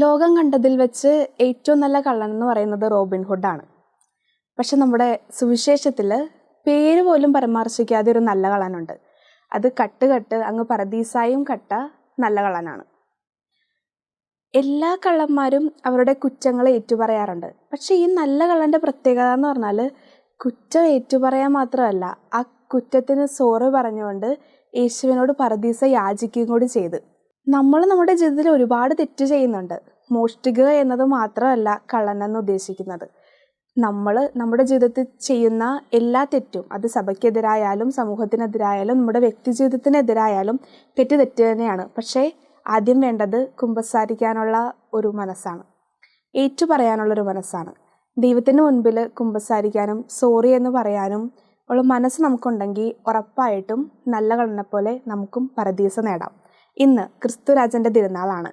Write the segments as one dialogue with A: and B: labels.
A: ലോകം കണ്ടതിൽ വെച്ച് ഏറ്റവും നല്ല കള്ളൻ എന്ന് പറയുന്നത് റോബിൻഹുഡാണ്. പക്ഷെ നമ്മുടെ സുവിശേഷത്തിൽ പേര് പോലും പരാമർശിക്കാതെ ഒരു നല്ല കള്ളനുണ്ട്. അത് കട്ട് അങ്ങ് പരദീസായും കട്ട നല്ല കള്ളനാണ്. എല്ലാ കള്ളന്മാരും അവരുടെ കുറ്റങ്ങൾ ഏറ്റുപറയാറുണ്ട്. പക്ഷെ ഈ നല്ല കള്ളൻ്റെ പ്രത്യേകത എന്ന് പറഞ്ഞാൽ കുറ്റം ഏറ്റുപറയാൻ മാത്രമല്ല, ആ കുറ്റത്തിന് സോറി പറഞ്ഞുകൊണ്ട് യേശുവിനോട് പരദീസ യാചിക്കുകയും കൂടി ചെയ്ത്. നമ്മൾ നമ്മുടെ ജീവിതത്തിൽ ഒരുപാട് തെറ്റ് ചെയ്യുന്നുണ്ട്. മോഷ്ടിക്കുക എന്നത് മാത്രമല്ല കള്ളനെന്ന് ഉദ്ദേശിക്കുന്നത്. നമ്മൾ നമ്മുടെ ജീവിതത്തിൽ ചെയ്യുന്ന എല്ലാ തെറ്റും, അത് സഭയ്ക്കെതിരായാലും സമൂഹത്തിനെതിരായാലും നമ്മുടെ വ്യക്തി ജീവിതത്തിനെതിരായാലും തെറ്റ് തന്നെയാണ്. പക്ഷേ ആദ്യം വേണ്ടത് കുമ്പസാരിക്കാനുള്ള ഒരു മനസ്സാണ്, ഏറ്റുപറയാനുള്ളൊരു മനസ്സാണ്. ദൈവത്തിന് മുൻപിൽ കുമ്പസാരിക്കാനും സോറി എന്ന് പറയാനും ഉള്ള മനസ്സ് നമുക്കുണ്ടെങ്കിൽ ഉറപ്പായിട്ടും നല്ല കള്ളനെപ്പോലെ നമുക്കും പരദീസ നേടാം. ഇന്ന് ക്രിസ്തുരാജൻ്റെ തിരുനാളാണ്.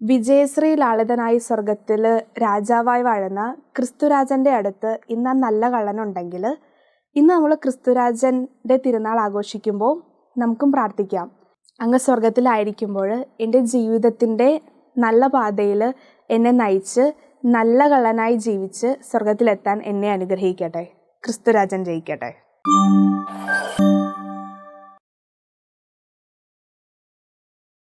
A: വിജയശ്രീ ലാളിതനായി സ്വർഗത്തിൽ രാജാവായി വാഴുന്ന ക്രിസ്തുരാജൻ്റെ അടുത്ത് ഇന്ന് നല്ല കള്ളനുണ്ടെങ്കിൽ ഇന്ന് നമ്മൾ ക്രിസ്തുരാജൻ്റെ തിരുനാൾ ആഘോഷിക്കുമ്പോൾ നമുക്കും പ്രാർത്ഥിക്കാം, അങ്ങ് സ്വർഗത്തിലായിരിക്കുമ്പോൾ എൻ്റെ ജീവിതത്തിൻ്റെ നല്ല പാതയിൽ എന്നെ നയിച്ച് നല്ല കള്ളനായി ജീവിച്ച് സ്വർഗത്തിലെത്താൻ എന്നെ അനുഗ്രഹിക്കട്ടെ. ക്രിസ്തുരാജൻ ജയിക്കട്ടെ.